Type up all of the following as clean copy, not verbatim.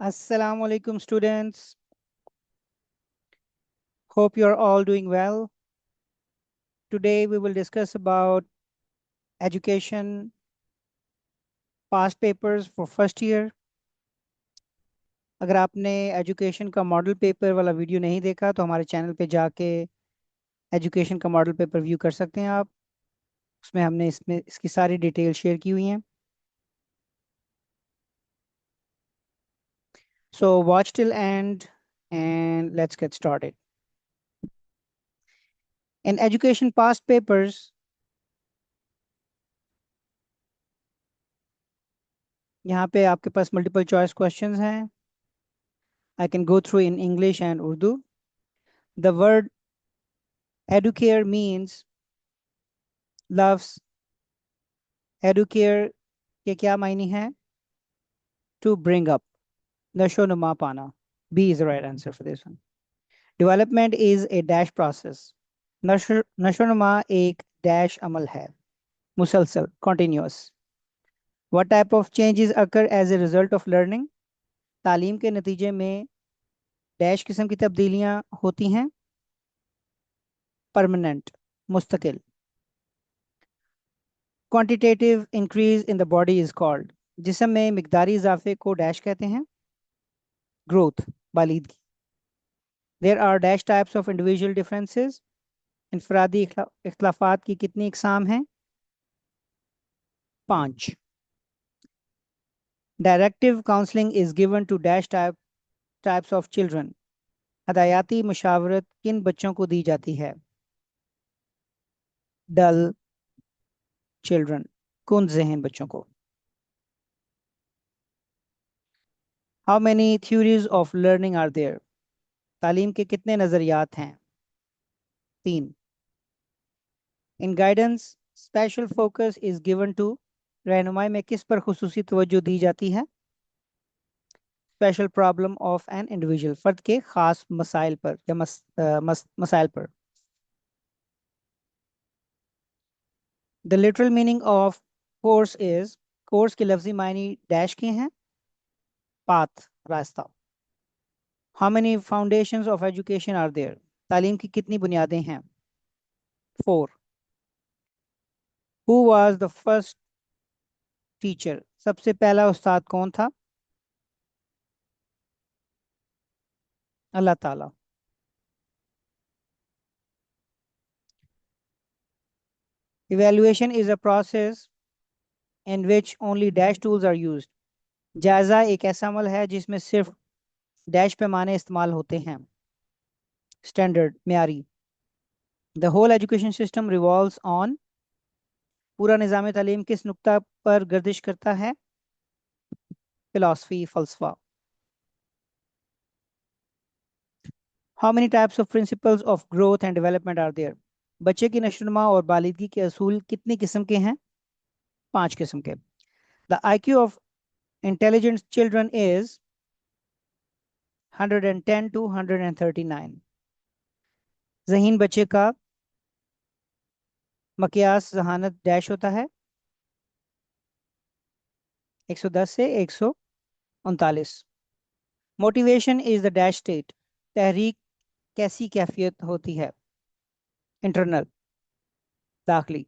Assalamu alaikum students. Hope you're all doing well. Today we will discuss about education past papers for first year. अगर आपने education का model paper वाला video नहीं देखा तो हमारे चैनल पे जाके एजुकेशन का मॉडल पेपर व्यू कर सकते हैं आप। उसमें हमने इसकी सारी डिटेल शेयर की हुई हैं। So watch till end and let's get started. In education past papers, यहाँ पे आपके पास मल्टीपल चॉइस क्वेश्चंस हैं। I can go through in English and Urdu. The word educare means loves. Educare के क्या मायने हैं? To bring up. नशो नुमा पाना. B is the right answer for this one. Development is a dash process. नशो नुमा एक dash अमल है. मुसलसल, continuous. What type of changes occur as a result of learning? तालीम के नतीजे में डैश किस्म की तब्दीलियां होती हैं. परमानेंट, मुस्तकिल. Quantitative increase in the body is called. जिस्म में मिकदारी इजाफे को डैश कहते हैं. ग्रोथ, बालिदगी. There are dash types of individual differences. इनफरादी इख्तलाफात की कितनी इकसाम हैं? 5. Directive counselling is given to dash types of children. हदायती मुशावरत किन बच्चों को दी जाती है? डल चिल्ड्रन, कुंद ज़हन बच्चों को. How many theories of learning are there? तालीम के कितने नज़रियात हैं? 3. In guidance special focus is given to. रहनुमाई में किस पर खुसूसी तवज्जो दी जाती है? Special problem of an individual, फर्द के खास मसाइल पर या मसाइल पर. The literal meaning of course is. Course के लफ्जी मायने डैश के हैं. पाथ, रास्ता. How many foundations of education are there? तालीम की कितनी बुनियादें हैं? 4. Who was the first teacher? सबसे पहला उस्ताद कौन था? अल्लाह ताला. Evaluation is a process in which only dash tools are used. जायजा एक ऐसा अमल है जिसमें सिर्फ डैश पैमाने इस्तेमाल होते हैं. स्टैंडर्ड, म्यारी. The whole education system revolves on. पूरा निज़ाम तालीम किस नुक्ता पर गर्दिश करता है? Philosophy, फलसफा. How many types of principles of growth and development are there? बच्चे की नशोनुमा और बालिदगी के असूल कितनी किस्म के हैं? 5 किस्म के. The IQ of intelligent children is 110 to 139. ज़हीन बच्चे का मकियास जहानत डैश होता है 110 से 139. Motivation is the dash state. तहरीक कैसी कैफियत होती है? इंटरनल, दाखिली.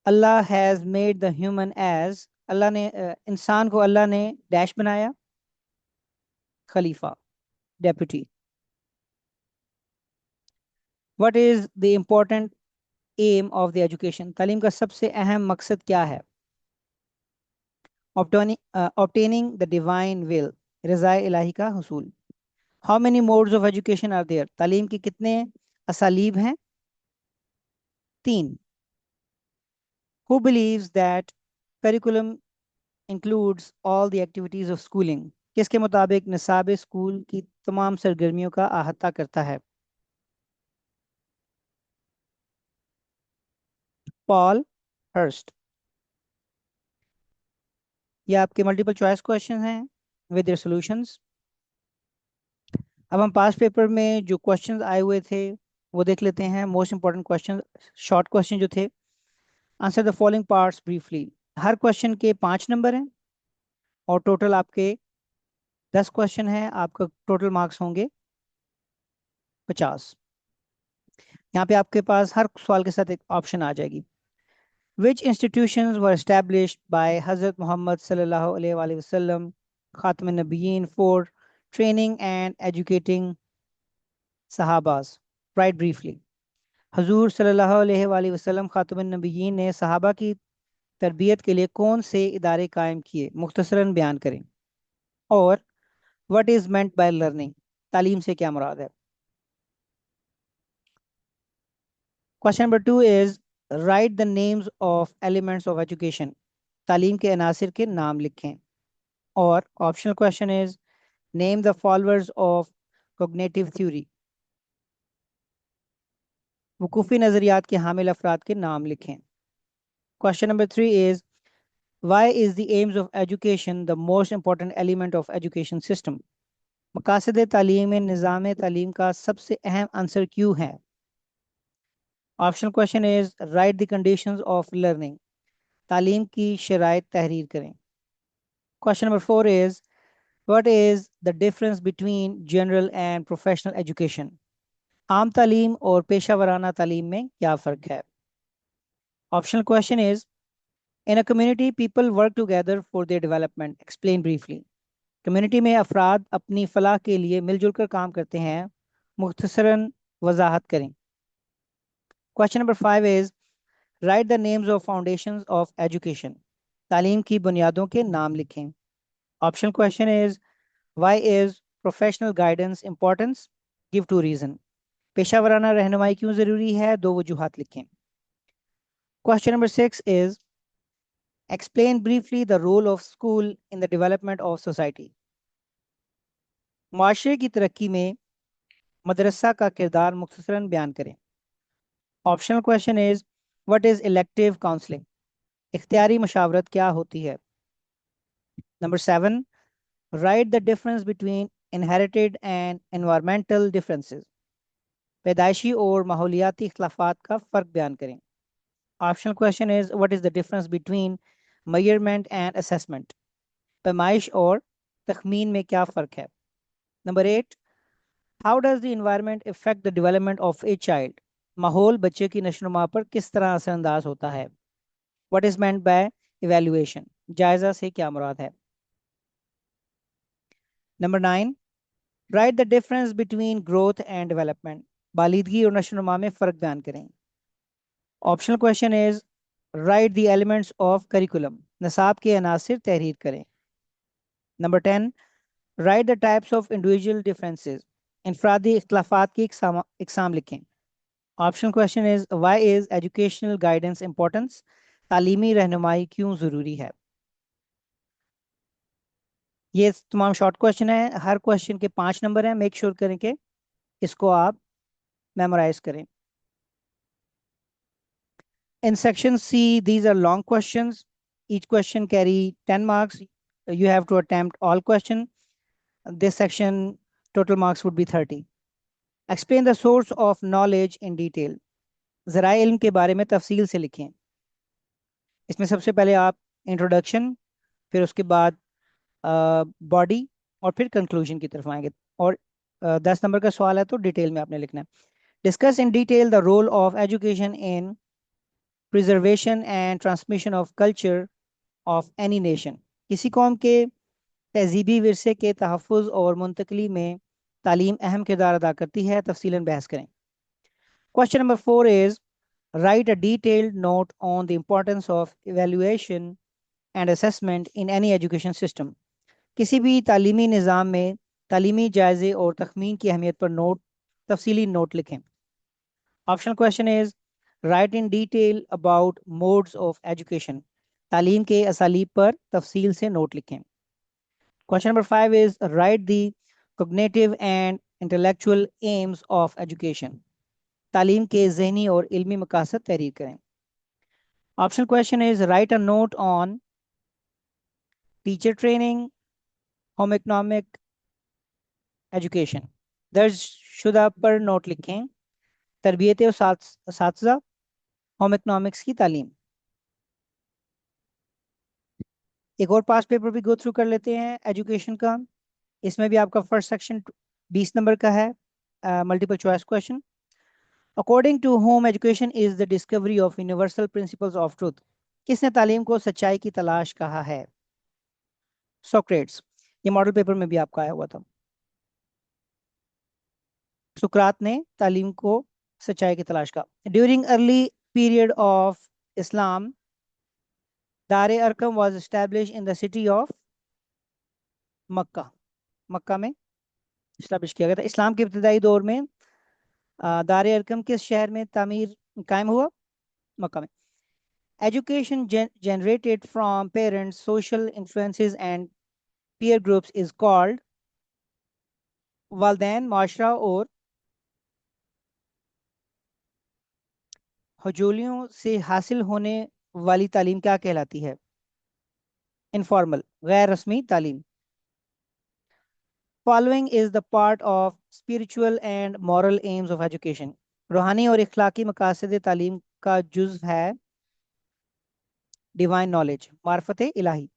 Allah has made the human as. Allah ने इंसान को अल्लाह ने डैश बनाया. खलीफा, deputy. What is the important aim of the education? तालीम का सबसे अहम मकसद क्या है? ऑब्टेनिंग द डिवाइन विल, रज़ा इलाही का हुसूल. How many modes of education are there? तालीम के कितने असालीब हैं? 3. Who believes that curriculum includes all the activities of schooling? किसके मुताबिक निसाब स्कूल की तमाम सरगर्मियों का अहाता करता है? Paul Hirst. ये आपके मल्टीपल चॉइस क्वेश्चन हैं विद देयर सॉल्यूशंस. अब हम पास पेपर में जो क्वेश्चंस आए हुए थे वो देख लेते हैं. Most important question, short question जो थे. Answer the following parts briefly. Her question के 5 नंबर हैं और टोटल आपके 10 क्वेश्चन है, आपका टोटल मार्क्स होंगे 50। यहाँ पे आपके पास हर सवाल के साथ एक ऑप्शन आ जाएगी। Which institutions were established by Hazrat Muhammad sallallahu alaihi wasallam, Khatam an-Nabiyyin, for training and educating Sahabas? Write briefly. हजूर सल्लल्लाहु अलैहि वसल्लम खातमुन नबिय्यीन ने सहाबा की तरबियत के लिए कौन से इदारे कायम किए, मुख्तसरन बयान करें। और what is meant by learning, तालीम से क्या मुराद है। Question number 2 is write the names of elements of education, तालीम के अनासिर के नाम लिखें। और optional question is name the followers of cognitive theory, वकूफ़ी नज़रियात के हामिल अफराद के नाम लिखें। Question number 3 is Why is the aims of education the most important element of education system? मकासद तालीम में निज़ाम तालीम का सबसे अहम अंसर क्यों है। Optional question is write the conditions of learning, तालीम की शराइत तहरीर करें। Question number 4 is what is the difference between general and professional education, आम तालीम और पेशा वराना तालीम में क्या फ़र्क है। Optional question is in a community people work together for their development, explain briefly. Community में अफराद अपनी फलाह के लिए मिलजुल कर काम करते हैं, मुख्तसरन वजाहत करें। Question number 5 is write the names of foundations of education, तालीम की बुनियादों के नाम लिखें। Optional question is why is professional guidance importance, give two reason, पेशा वराना रहनुमाई क्यों ज़रूरी है, दो वजूहात लिखें। Question number 6 is explain briefly the role of school in the development of society, माशरे की तरक्की में मदरसा का किरदार मुख्तसरन बयान करें। Optional question is what is elective counselling, इख्तियारी मशावरत क्या होती है। Number 7 write the difference between inherited and environmental differences, पैदाइशी और माहौलियाती इख्तलाफात का फ़र्क बयान करें। Optional question is what is the difference between measurement and assessment, पैमाइश और तखमीन में क्या फ़र्क है। Number 8 how does the environment affect the development of a child, माहौल बच्चे की नशोनुमा पर किस तरह असरअंदाज होता है। What is meant by evaluation, जायजा से क्या मुराद है। Number 9 write the difference between growth and development, बालिदगी और नशोनुमा में फ़र्क बयान करें। Optional question is write the elements of curriculum, नसाब के अनासिर तहरीर करें। Number 10 write the types of individual differences, इनफरादी इख्तलाफात की इकसाम लिखें। Option question is why is educational guidance importance, तालीमी रहनुमाई क्यों ज़रूरी है। ये तमाम शॉर्ट क्वेश्चन है, हर क्वेश्चन के 5 नंबर हैं, मेक श्योर करें कि इसको आप मेमोराइज करें। In section C these are long questions, each question carry 10 marks, you have to attempt all question, this section total marks would be 30. Explain the source of knowledge in detail, ज़राए इल्म के बारे में तफसील से लिखें। इसमें सबसे पहले आप इंट्रोडक्शन, फिर उसके बाद बॉडी और फिर कंक्लूजन की तरफ आएंगे। और 10 नंबर का सवाल है तो डिटेल में आपने लिखना है। Discuss in detail the role of education in preservation and transmission of culture of any nation, किसी कौम के तहजीबी विरसे के तहफ़्फ़ुज़ और मुंतकली में तालीम अहम किरदार अदा करती है, तफसीलन बहस करें। Question number 4 is right a detailed note on the importance of evaluation and assessment in any education system, किसी भी तालीमी निज़ाम में तालीमी जायजे और तखमीन की अहमियत पर तफसीली नोट लिखें। Optional question is right in detail about modes of education, तालीम के असालीब पर तफसील से नोट लिखें। Question number 5 is write the cognitive and intellectual AIIMS of education, तालीम के जहनी और इल्मी मकासद तहरीर करें। Optional question is right a note on teacher training, home economic education, दर्ज शुदा पर नोट लिखें। तरबियत और साथज़ा, होम इकोनॉमिक्स की तालीम। एक और पास पेपर भी गो थ्रू कर लेते हैं एजुकेशन का। इसमें भी आपका फर्स्ट सेक्शन 20 नंबर का है, multiple choice question. According to home education is the discovery of universal principles of truth. किसने तालीम को सच्चाई की तलाश कहा है? सोक्रेट्स। ये मॉडल पेपर में भी आपका आया हुआ था। सुकरात ने तालीम को सच्चाई की तलाश का। During early period of Islam Dar Arqam was establish in the city of Mecca. Mecca में इस्टेब्लिश किया गया था। इस्लाम के इब्तदाई दौर में दार अरकम किस शहर में तामीर कायम हुआ? मक्का में। Education generated from parents, social influences and peer groups is called वालदैन, माशरा और हजूलियों से हासिल होने वाली तालीम क्या कहलाती है? इनफॉर्मल, गैर रस्मी तालीम। Following is the part of spiritual and moral AIIMS of education. रूहानी और इखलाकी मकासद तालीम का जुज है डिवाइन नॉलेज, मार्फत इलाही।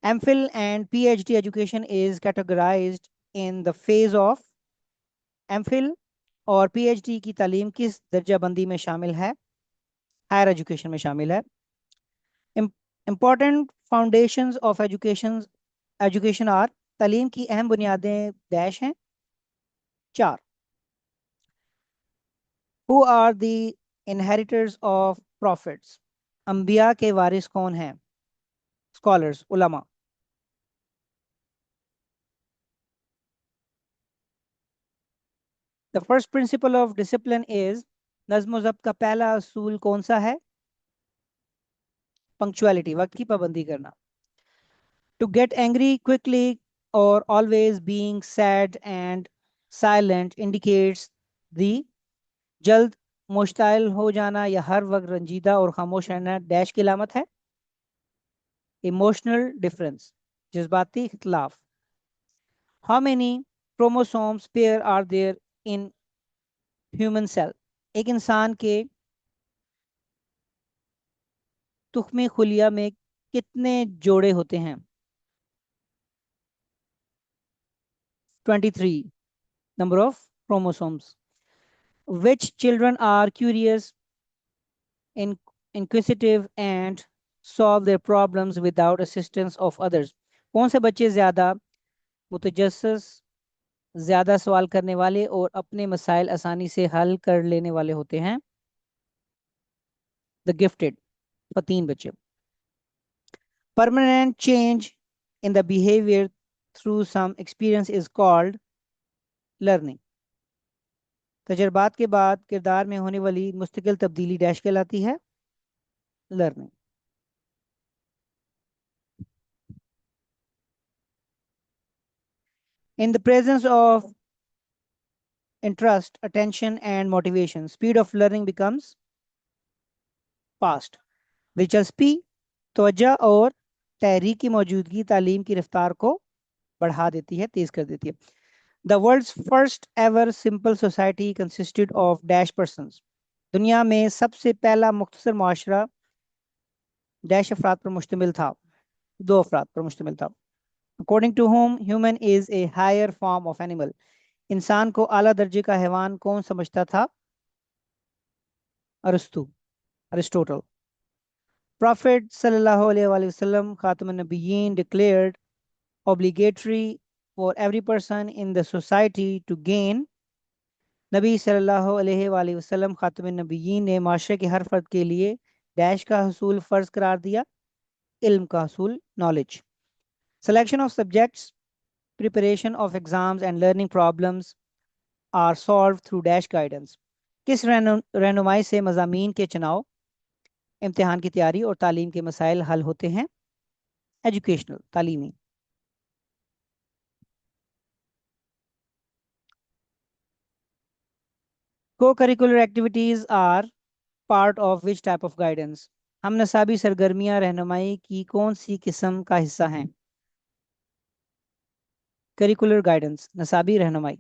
MPhil and PhD education is categorised in the phase of. MPhil और पीएचडी की तालीम किस दर्जा बंदी में शामिल है? हायर एजुकेशन में शामिल है। Important foundations of education education are. तालीम की अहम बुनियादें डैश हैं, 4। Who are the inheritors of prophets. अंबिया के वारिस कौन हैं? स्कॉलर्स, उलमा। The first principle of discipline is. नज्म ज़ब्त का पहला असूल कौन सा है? पंक्चुअलिटी, वक्त की पाबंदी करना। To get angry quickly or always being sad and silent indicates the जल्द मुश्ताइल हो जाना या हर वक्त रंजीदा और खामोश रहना डैश की अलामत है। इमोशनल डिफरेंस, जज्बाती इख्तलाफ। How many chromosomes pair are there in human cell. एक इंसान के तुख्मी खुलिया में कितने जोड़े होते हैं? 23 number of chromosomes. Which children are curious, in, inquisitive and solve their problems without assistance of others? कौन से बच्चे ज़्यादा मुतजस्सिस, ज़्यादा सवाल करने वाले और अपने मसाइल आसानी से हल कर लेने वाले होते हैं? द गिफ्टेड, फतीन बच्चे। Permanent change in the behaviour through some experience is called learning. तजर्बात के बाद किरदार में होने वाली मुस्तकिल तब्दीली डैश कहलाती है? Learning. In the presence of interest, attention, and motivation, speed of learning becomes fast. दिलचस्पी, तवज्जो और तहरीक की मौजूदगी तालीम की रफ्तार को बढ़ा देती है, तेज कर देती है। The world's first ever simple society consisted of dash persons. दुनिया में सबसे पहला मुख्तसर माशरा डैश अफराद पर मुश्तमिल था, 2 अफराद पर मुश्तमिल था। According to whom human is a higher form of animal. इंसान को आला दर्जे का हैवान कौन समझता था? अरस्तु, Aristotle. Prophet sallallahu alaihi wasallam Khatamun Nabiyyin declared obligatory for every person in the society to gain। नबी सल्लल्लाहु अलैहि वसल्लम खातमुन नबिय्यीन ने माशरे के हर फर्द के लिए डैश का हसूल फ़र्ज करार दिया? इल्म का हसूल, knowledge. Selection of subjects, preparation of exams and learning problems are solved through dash guidance। किस रहनुमाई से मज़ामीन के चुनाव, इम्तिहान की तैयारी और तालीम के मसाइल हल होते हैं? एजुकेशनल, तालीमी। Co-curricular activities are part of which type of guidance? हम नसाबी सरगर्मियां रहनुमाई की कौन सी किस्म का हिस्सा हैं? करिकुलर गाइडेंस, नसाबी रहनुमाई।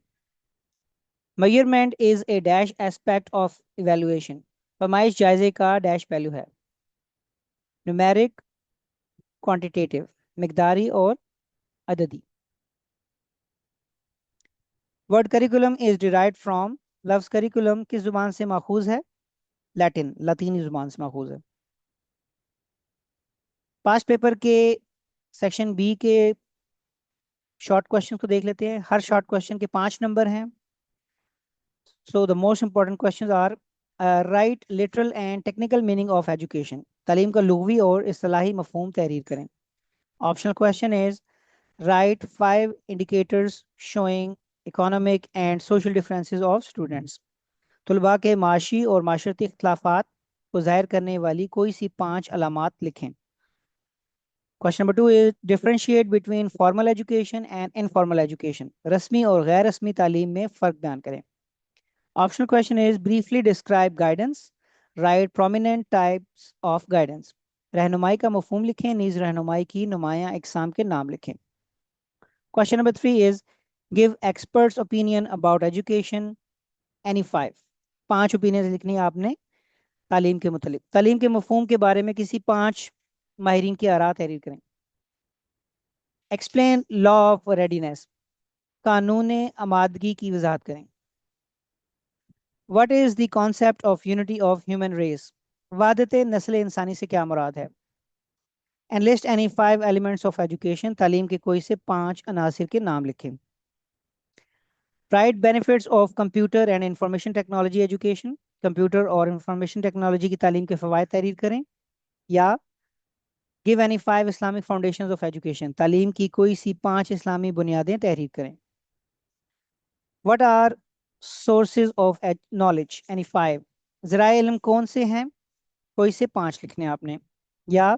Measurement is a dash aspect of evaluation. फरमाइश जायजे का डैश पहलू है? न्यूमेरिक, क्वांटिटेटिव, मिकदारी और अददी। Word curriculum is derived from, लफ्ज करिकुलम किस जुबान से माखूज है? लैटिन, लतीनी जुबान से माखूज है। पास्ट पेपर के सेक्शन बी के शॉर्ट क्वेश्चन को देख लेते हैं। हर शॉर्ट क्वेश्चन के 5 नंबर हैं। So the most important questions are, write literal and technical meaning of education, तालीम का लुग़वी और इस्तिलाही मफहूम तहरीर करें। Optional question is, write 5 indicators showing economic and social differences of students, तलबा के माशी और माशरती इख्तलाफात को ज़ाहिर करने वाली कोई सी 5 अलामात लिखें। Question number 2 is, differentiate between formal education and informal education, रस्मी और गैर रस्मी तालीम में फ़र्क बयान करें। Optional question is, briefly describe guidance, right prominent types of guidance, रहनुमाई का मफहूम लिखें, नीज रहनुमाई की नुमायाँ इकसाम के नाम लिखें। Question number 3 is, give experts opinion about education, any 5 opinion लिखनी है आपने तालीम के मुतालिक। तालीम के मफहूम के बारे में किसी 5 माहिरीन की आरा तहरीर करें। एक्सप्लेन लॉ ऑफ रेडीनेस, कानून आमादगी की वजाहत करें। What is the concept of unity of human race, वादत नस्ल इंसानी से क्या मुराद है। Enlist any 5 elements of education, तालीम के कोई से 5 अनासिर के नाम लिखें। Write benefits of computer and information technology education, computer और इंफॉर्मेशन टेक्नोलॉजी की तालीम के फ़वाइद तहरीर करें। या give any 5 Islamic foundation of education, तालीम की कोई सी 5 इस्लामी बुनियादें तहरीर करें। What are sources of knowledge, any 5, ज़राए इल्म कौन से हैं, कोई से 5 लिखने आपने। या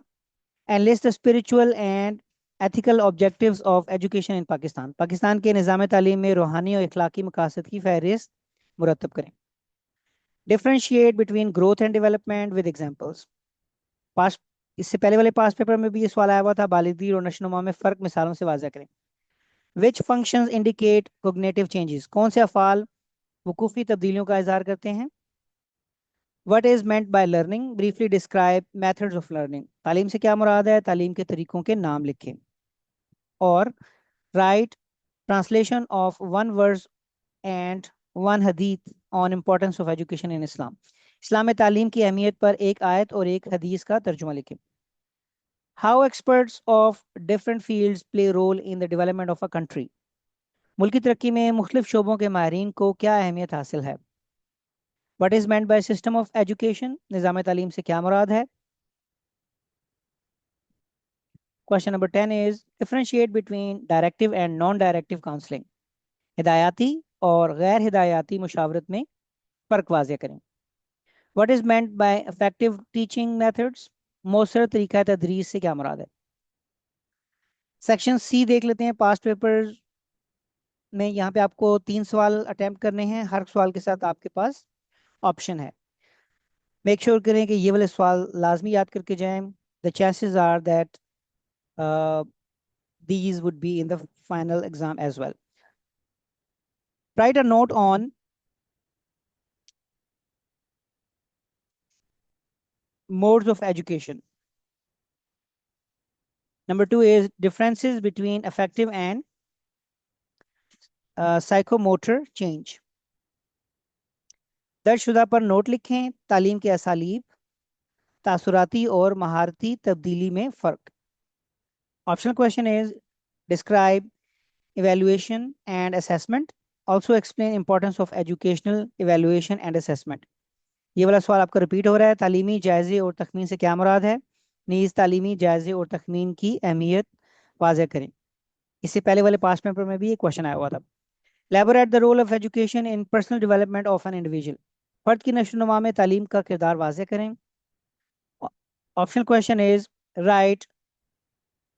analyst the spiritual and ethical objectives of education इन पाकिस्तान, पाकिस्तान के निज़ाम तालीम में रूहानी और इखलाकी मकासद की फहरिस्त मुरतब करें। Differentiate between growth and development with examples, पास इससे पहले वाले पास पेपर में भी ये सवाल आया हुआ था, बालिगी और नशोनुमा में फ़र्क मिसालों से वाज़ा करें। विच फंक्शंस इंडिकेट कोग्निटिव चेंजेस, कौन से अफ़ाल वकूफ़ी तब्दीलियों का इज़हार करते हैं। What is meant by learning, briefly describe methods of learning, तालीम से क्या मुराद है, तालीम के तरीकों के नाम लिखें। और write translation of 1 verse and 1 हदीथ on importance of education in Islam, Islam में तालीम की अहमियत पर एक आयत और एक हदीस का तर्जुमा लिखें। How experts of different fields play role in the development of a country, मुल्क की तरक्की में मुख्तलिफ शोबों के माहिरीन को क्या अहमियत हासिल है। What is meant by system of education, निज़ाम तालीम से क्या मुराद है। Question number 10 is, differentiate between directive and non directive counselling, हिदायती और गैर हिदायती मुशावरत में फ़र्क वाज़े करें। What is meant by effective teaching methods, मौसर तरीका तदरीस से क्या मुराद है। सेक्शन सी देख लेते हैं। पास्ट पेपर में यहाँ पे आपको 3 सवाल अटेम्प्ट करने हैं, हर सवाल के साथ आपके पास ऑप्शन है। मेक श्योर करें कि ये वाले सवाल लाजमी याद करके जाएं। The chances are that these would be in the final exam as well. Write a note on modes of education. Number 2 is differences between affective and psychomotor change. दर्जशुदा पर नोट लिखें, तालीम के असालीब, तासुराती और महारती तब्दीली में फ़र्क। Optional question is, describe evaluation and assessment, also explain importance of educational evaluation and assessment। ये वाला सवाल आपका रिपीट हो रहा है। तालीमी जायजे और तखमीन से क्या मुराद है, नीज तालीमी जायजे और तखमीन की अहमियत वाज़ह करें। इससे पहले वाले पास पेपर में भी ये क्वेश्चन आया हुआ था। Elaborate the role of education in personal development of an individual, फर्द की नशोनुमा में तालीम का किरदार वाज़ह करें। Optional question is, write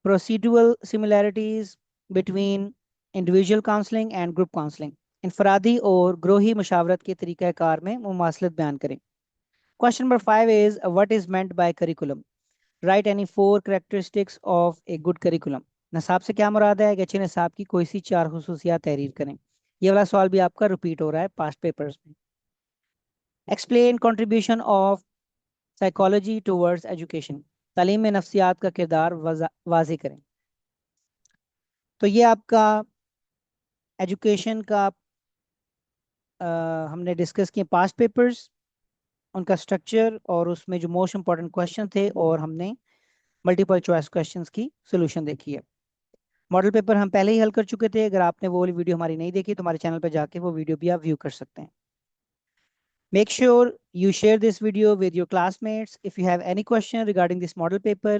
procedural similarities between individual counselling and group counselling, इनफरादी और ग्रोही मशावरत के तरीक़ाकार में मुमासलत बयान करें। Question number 5 is, what is meant by curriculum, write any 4 characteristics of a good curriculum, नसाब से क्या मुराद है कि अच्छे नसाब की कोई सी 4 खुसूसियात तहरीर करें। ये वाला सवाल भी आपका रिपीट हो रहा है पास्ट पेपर्स में। Explain contribution of psychology towards education, तालीम में नफ्सियात का किरदार वाज़ेह करें। तो ये आपका एजुकेशन का हमने डिस्कस किए पास्ट पेपर्स, उनका स्ट्रक्चर और उसमें जो मोस्ट इंपॉर्टेंट क्वेश्चन थे, और हमने मल्टीपल चॉइस क्वेश्चंस की सोल्यूशन देखी है। मॉडल पेपर हम पहले ही हल कर चुके थे। अगर आपने वो वाली वीडियो हमारी नहीं देखी तो हमारे चैनल पर जाके वो वीडियो भी आप व्यू कर सकते हैं। Make sure you share this video with your classmates. If you have any question regarding this model paper,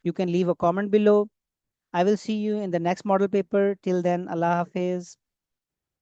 you can leave a comment below. I will see you in the next model paper. Till then, Allah Hafiz.